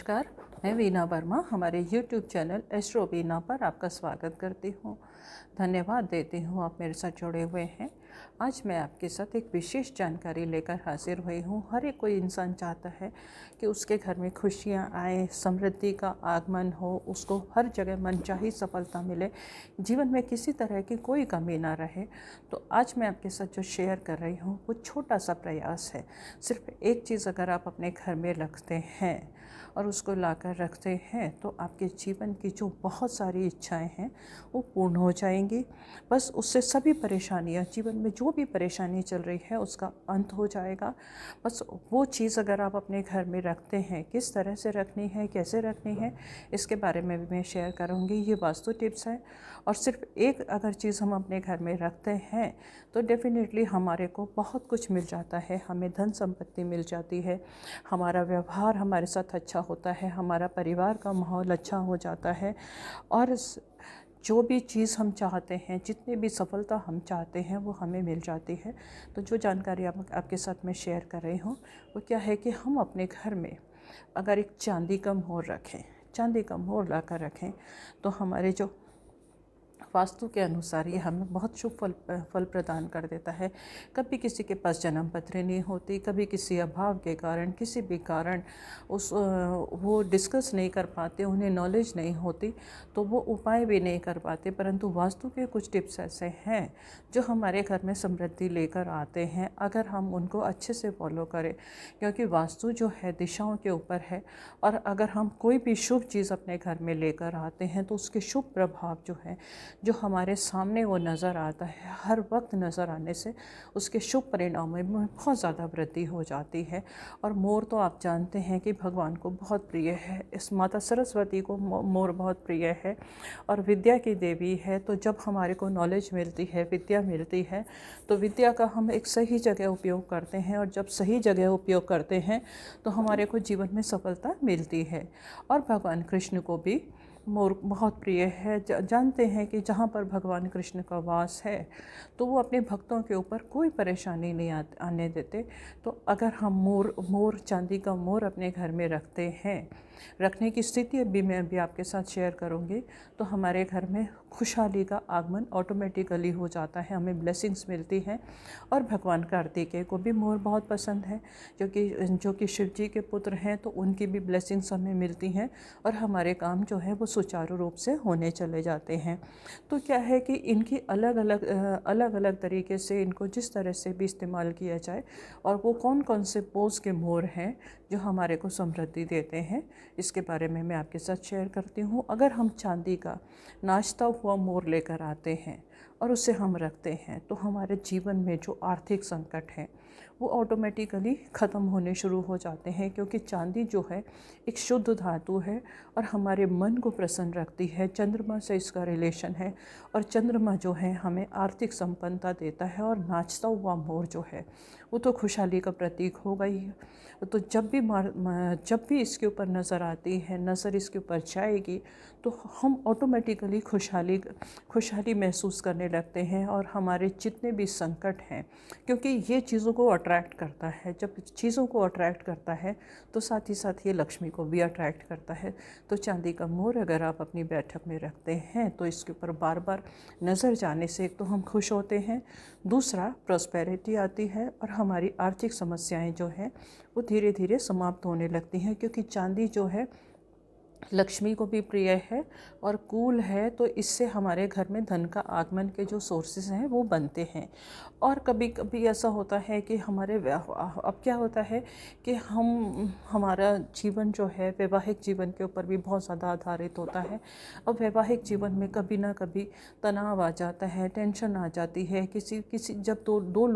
नमस्कार, मैं वीना वर्मा हमारे YouTube चैनल एस्ट्रो वीना पर आपका स्वागत करती हूँ। धन्यवाद देती हूँ आप मेरे साथ जुड़े हुए हैं। आज मैं आपके साथ एक विशेष जानकारी लेकर हाजिर हुई हूँ। हर एक कोई इंसान चाहता है कि उसके घर में खुशियाँ आए, समृद्धि का आगमन हो, उसको हर जगह मनचाही सफलता मिले, जीवन में किसी तरह की कोई कमी ना रहे। तो आज मैं आपके साथ जो शेयर कर रही हूँ वो छोटा सा प्रयास है। सिर्फ एक चीज़ अगर आप अपने घर में रखते हैं और उसको लाकर रखते हैं तो आपके जीवन की जो बहुत सारी इच्छाएं हैं वो पूर्ण हो जाएंगी। बस उससे सभी परेशानियां, जीवन में जो भी परेशानी चल रही है उसका अंत हो जाएगा। बस वो चीज़ अगर आप अपने घर में रखते हैं, किस तरह से रखनी है, कैसे रखनी है, इसके बारे में भी मैं शेयर करूँगी। ये वास्तु टिप्स है और सिर्फ एक अगर चीज़ हम अपने घर में रखते हैं तो डेफिनेटली हमारे को बहुत कुछ मिल जाता है। हमें धन संपत्ति मिल जाती है, हमारा व्यवहार हमारे साथ अच्छा होता है, हमारा परिवार का माहौल अच्छा हो जाता है और जो भी चीज़ हम चाहते हैं, जितनी भी सफलता हम चाहते हैं वो हमें मिल जाती है। तो जो जानकारी आपके साथ मैं शेयर कर रही हूँ वो क्या है कि हम अपने घर में अगर एक चांदी का मोहर रखें, चांदी का मोहर ला कर रखें तो हमारे जो वास्तु के अनुसार ये हमें बहुत शुभ फल प्रदान कर देता है। कभी किसी के पास जन्म पत्री नहीं होती, कभी किसी अभाव के कारण, किसी भी कारण वो डिस्कस नहीं कर पाते, उन्हें नॉलेज नहीं होती तो वो उपाय भी नहीं कर पाते। परंतु वास्तु के कुछ टिप्स ऐसे हैं जो हमारे घर में समृद्धि लेकर आते हैं अगर हम उनको अच्छे से फॉलो करें। क्योंकि वास्तु जो है दिशाओं के ऊपर है और अगर हम कोई भी शुभ चीज़ अपने घर में लेकर आते हैं तो उसके शुभ प्रभाव जो है, जो हमारे सामने वो नज़र आता है, हर वक्त नज़र आने से उसके शुभ परिणामों में बहुत ज़्यादा वृद्धि हो जाती है। और मोर तो आप जानते हैं कि भगवान को बहुत प्रिय है, इस माता सरस्वती को मोर बहुत प्रिय है और विद्या की देवी है। तो जब हमारे को नॉलेज मिलती है, विद्या मिलती है, तो विद्या का हम एक सही जगह उपयोग करते हैं और जब सही जगह उपयोग करते हैं तो हमारे को जीवन में सफलता मिलती है। और भगवान कृष्ण को भी मोर बहुत प्रिय है। जानते हैं कि जहाँ पर भगवान कृष्ण का वास है तो वो अपने भक्तों के ऊपर कोई परेशानी नहीं आने देते। तो अगर हम मोर चांदी का मोर अपने घर में रखते हैं, रखने की स्थिति भी मैं भी आपके साथ शेयर करूँगी, तो हमारे घर में खुशहाली का आगमन ऑटोमेटिकली हो जाता है, हमें ब्लेसिंग्स मिलती हैं। और भगवान कार्तिकेय को भी मोर बहुत पसंद है, जो कि शिव जी के पुत्र हैं, तो उनकी भी ब्लेसिंग्स हमें मिलती हैं और हमारे काम जो है वो सुचारू रूप से होने चले जाते हैं। तो क्या है कि इनकी अलग अलग तरीके से इनको जिस तरह से भी इस्तेमाल किया जाए और वो कौन कौन से पोज के मोर हैं जो हमारे को समृद्धि देते हैं, इसके बारे में मैं आपके साथ शेयर करती हूँ। अगर हम चांदी का नाचता हुआ मोर लेकर आते हैं और उसे हम रखते हैं तो हमारे जीवन में जो आर्थिक संकट हैं वो ऑटोमेटिकली ख़त्म होने शुरू हो जाते हैं। क्योंकि चांदी जो है एक शुद्ध धातु है और हमारे मन को प्रसन्न रखती है। चंद्रमा से इसका रिलेशन है और चंद्रमा जो है हमें आर्थिक संपन्नता देता है और नाचता हुआ मोर जो है वो तो खुशहाली का प्रतीक होगा ही। तो जब भी इसके ऊपर नज़र आती है, नज़र इसके ऊपर जाएगी तो हम ऑटोमेटिकली खुशहाली महसूस करने लगते हैं और हमारे जितने भी संकट हैं, क्योंकि ये चीज़ों को अट्रैक्ट करता है। जब चीज़ों को अट्रैक्ट करता है तो साथ ही साथ ये लक्ष्मी को भी अट्रैक्ट करता है। तो चांदी का मोर अगर आप अपनी बैठक में रखते हैं तो इसके ऊपर बार बार नज़र जाने से एक तो हम खुश होते हैं, दूसरा प्रॉस्पेरिटी आती है और हमारी आर्थिक समस्याएं जो हैं वो धीरे धीरे समाप्त होने लगती हैं। क्योंकि चांदी जो है लक्ष्मी को भी प्रिय है और कूल है, तो इससे हमारे घर में धन का आगमन के जो सोर्सेज हैं वो बनते हैं। और कभी कभी ऐसा होता है कि अब क्या होता है कि हमारा जीवन जो है वैवाहिक जीवन के ऊपर भी बहुत ज़्यादा आधारित होता है। अब वैवाहिक जीवन में कभी ना कभी तनाव आ जाता है, टेंशन आ जाती है। किसी जब दो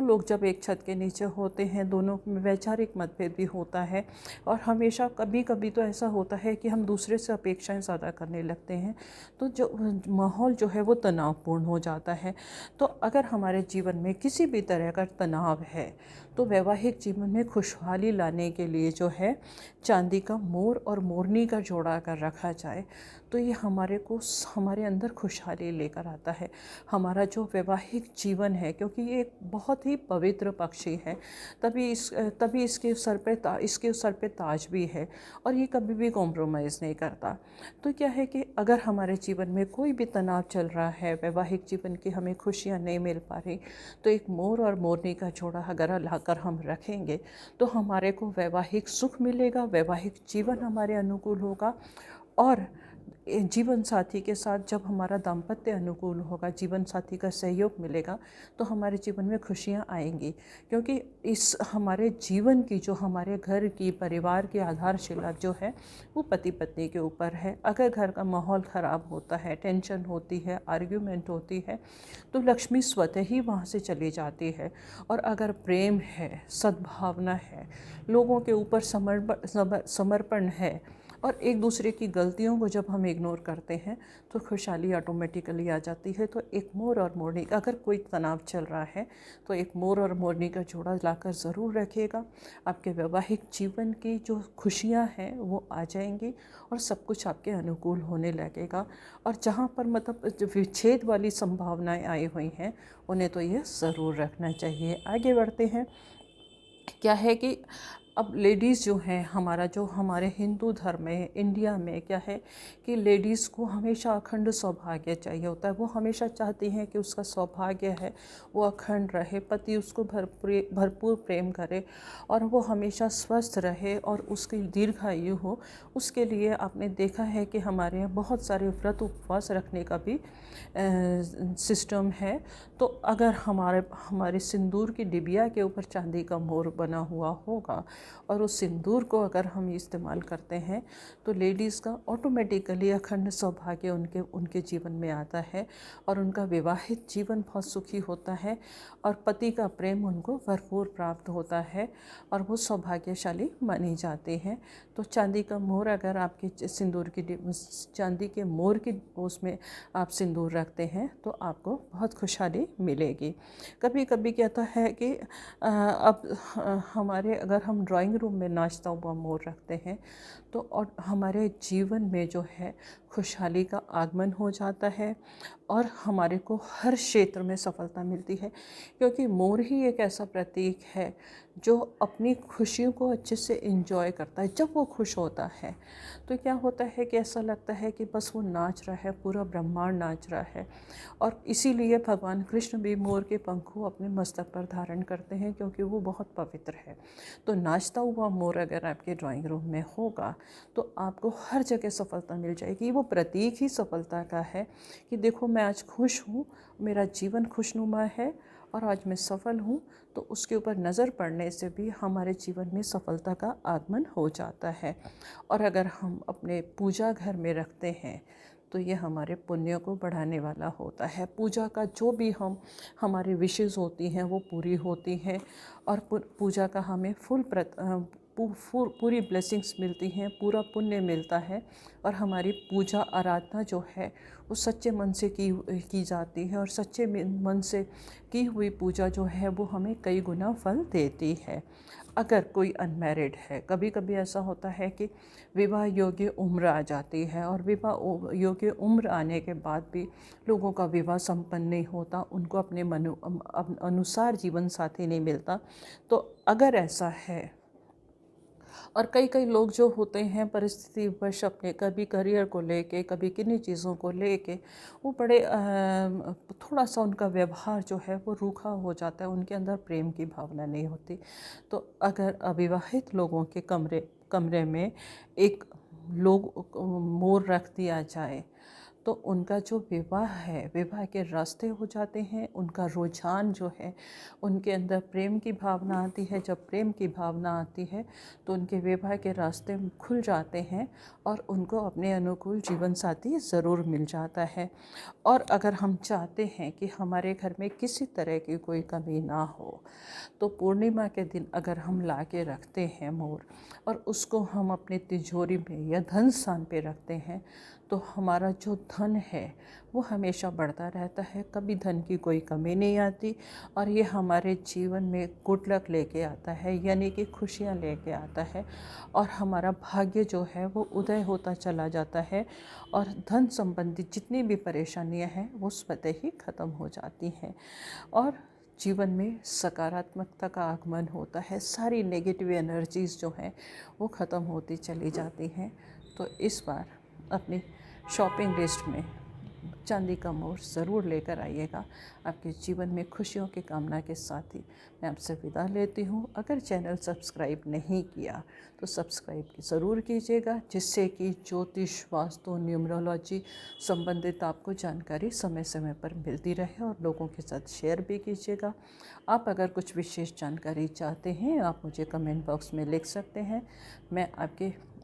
लोग जब एक छत के नीचे होते हैं, दोनों में वैचारिक मतभेद भी होता है और हमेशा कभी कभी तो ऐसा ऐसा होता है कि हम दूसरे से अपेक्षाएं ज़्यादा करने लगते हैं, तो जो माहौल जो है वो तनावपूर्ण हो जाता है। तो अगर हमारे जीवन में किसी भी तरह का तनाव है, तो वैवाहिक जीवन में खुशहाली लाने के लिए जो है चांदी का मोर और मोरनी का जोड़ा अगर रखा जाए, तो ये हमारे अंदर खुशहाली लेकर आता है। हमारा जो वैवाहिक जीवन है, क्योंकि ये एक बहुत ही पवित्र पक्षी है, तभी इसके सर पे ताज भी है, और ये कभी भी कॉम्प्रोमाइज़ नहीं करता। तो क्या है कि अगर हमारे जीवन में कोई भी तनाव चल रहा है, वैवाहिक जीवन की हमें खुशियाँ नहीं मिल पा रही, तो एक मोर और मोरनी का जोड़ा अगर लाकर हम रखेंगे, तो हमारे को वैवाहिक सुख मिलेगा, वैवाहिक जीवन हमारे अनुकूल होगा। और जीवन साथी के साथ जब हमारा दाम्पत्य अनुकूल होगा, जीवन साथी का सहयोग मिलेगा, तो हमारे जीवन में खुशियाँ आएंगी। क्योंकि इस हमारे जीवन की, जो हमारे घर की, परिवार की आधारशिला जो है, वो पति पत्नी के ऊपर है। अगर घर का माहौल ख़राब होता है, टेंशन होती है, आर्ग्यूमेंट होती है, तो लक्ष्मी स्वतः ही वहाँ से चली जाती है। और अगर प्रेम है, सद्भावना है, लोगों के ऊपर समर्पण है, और एक दूसरे की गलतियों को जब हम इग्नोर करते हैं, तो खुशहाली ऑटोमेटिकली आ जाती है। तो एक मोर और मोरनी, अगर कोई तनाव चल रहा है, तो एक मोर और मोरनी का जोड़ा लाकर ज़रूर रखिएगा। आपके वैवाहिक जीवन की जो खुशियाँ हैं वो आ जाएंगी, और सब कुछ आपके अनुकूल होने लगेगा। और जहाँ पर मतलब जो विच्छेद वाली संभावनाएं आई हुई हैं, उन्हें तो ये ज़रूर रखना चाहिए। आगे बढ़ते हैं। क्या है कि अब लेडीज़ जो हैं, हमारे हिंदू धर्म में, इंडिया में क्या है कि लेडीज़ को हमेशा अखंड सौभाग्य चाहिए होता है। वो हमेशा चाहती हैं कि उसका सौभाग्य है वो अखंड रहे, पति उसको भरपूर प्रेम करे, और वो हमेशा स्वस्थ रहे और उसकी दीर्घायु हो। उसके लिए आपने देखा है कि हमारे यहाँ बहुत सारे व्रत उपवास रखने का भी सिस्टम है। तो अगर हमारे सिंदूर की डिबिया के ऊपर चांदी का मोर बना हुआ होगा, और उस सिंदूर को अगर हम इस्तेमाल करते हैं, तो लेडीज़ का ऑटोमेटिकली अखंड सौभाग्य उनके जीवन में आता है, और उनका विवाहित जीवन बहुत सुखी होता है, और पति का प्रेम उनको भरपूर प्राप्त होता है, और वो सौभाग्यशाली मानी जाते हैं। तो चांदी का मोर अगर आपके चांदी के मोर की उसमें आप सिंदूर रखते हैं, तो आपको बहुत खुशहाली मिलेगी। कभी कभी कहता है कि अगर हम ड्राइंग रूम में नाचता हुआ मोर रखते हैं, तो और हमारे जीवन में जो है खुशहाली का आगमन हो जाता है, और हमारे को हर क्षेत्र में सफलता मिलती है। क्योंकि मोर ही एक ऐसा प्रतीक है जो अपनी खुशियों को अच्छे से एंजॉय करता है। जब वो खुश होता है, तो क्या होता है कि ऐसा लगता है कि बस वो नाच रहा है, पूरा ब्रह्मांड नाच रहा है। और इसीलिए भगवान कृष्ण भी मोर के पंख को अपने मस्तक पर धारण करते हैं, क्योंकि वो बहुत पवित्र है। तो नाचता हुआ मोर अगर आपके ड्राइंग रूम में होगा, तो आपको हर जगह सफलता मिल जाएगी। वो प्रतीक ही सफलता का है कि देखो, मैं आज खुश हूँ, मेरा जीवन खुशनुमा है, और आज मैं सफल हूँ। तो उसके ऊपर नज़र पड़ने से भी हमारे जीवन में सफलता का आगमन हो जाता है। और अगर हम अपने पूजा घर में रखते हैं, तो ये हमारे पुण्य को बढ़ाने वाला होता है। पूजा का जो भी हमारी विशेज़ होती हैं वो पूरी होती हैं, और पूजा का हमें पूरी ब्लेसिंग्स मिलती हैं, पूरा पुण्य मिलता है। और हमारी पूजा आराधना जो है वो सच्चे मन से की जाती है, और सच्चे मन से की हुई पूजा जो है वो हमें कई गुना फल देती है। अगर कोई अनमैरिड है, कभी कभी ऐसा होता है कि विवाह योग्य उम्र आ जाती है, और विवाह योग्य उम्र आने के बाद भी लोगों का विवाह संपन्न नहीं होता, उनको अपने अनुसार जीवन साथी नहीं मिलता। तो अगर ऐसा है, और कई कई लोग जो होते हैं परिस्थितिवश अपने कभी करियर को लेके, कभी किन्हीं चीज़ों को लेके, वो बड़े थोड़ा सा उनका व्यवहार जो है वो रूखा हो जाता है, उनके अंदर प्रेम की भावना नहीं होती। तो अगर अविवाहित लोगों के कमरे में एक मोर रख दिया जाए, तो उनका जो विवाह है, विवाह के रास्ते हो जाते हैं, उनका रुझान जो है, उनके अंदर प्रेम की भावना आती है। जब प्रेम की भावना आती है तो उनके विवाह के रास्ते खुल जाते हैं और उनको अपने अनुकूल जीवन साथी ज़रूर मिल जाता है। और अगर हम चाहते हैं कि हमारे घर में किसी तरह की कोई कमी ना हो, तो पूर्णिमा के दिन अगर हम ला के रखते हैं मोर और उसको हम अपनी तिजोरी में या धन स्थान पे रखते हैं, तो हमारा जो धन है वो हमेशा बढ़ता रहता है, कभी धन की कोई कमी नहीं आती। और ये हमारे जीवन में गुड लक लेके आता है, यानी कि खुशियाँ लेके आता है, और हमारा भाग्य जो है वो उदय होता चला जाता है, और धन संबंधी जितनी भी परेशानियां हैं वो स्वतः ही ख़त्म हो जाती हैं, और जीवन में सकारात्मकता का आगमन होता है। सारी नेगेटिव एनर्जीज़ जो हैं वो ख़त्म होती चली जाती हैं। तो इस बार अपनी शॉपिंग लिस्ट में चांदी का मोर ज़रूर लेकर आइएगा। आपके जीवन में खुशियों की कामना के साथ ही मैं आपसे विदा लेती हूँ। अगर चैनल सब्सक्राइब नहीं किया तो सब्सक्राइब ज़रूर कीजिएगा, जिससे कि ज्योतिष, वास्तु, न्यूमरोलॉजी संबंधित आपको जानकारी समय समय पर मिलती रहे, और लोगों के साथ शेयर भी कीजिएगा। आप अगर कुछ विशेष जानकारी चाहते हैं, आप मुझे कमेंट बॉक्स में लिख सकते हैं। मैं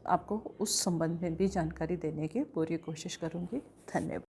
आपको उस संबंध में भी जानकारी देने की पूरी कोशिश करूँगी। धन्यवाद।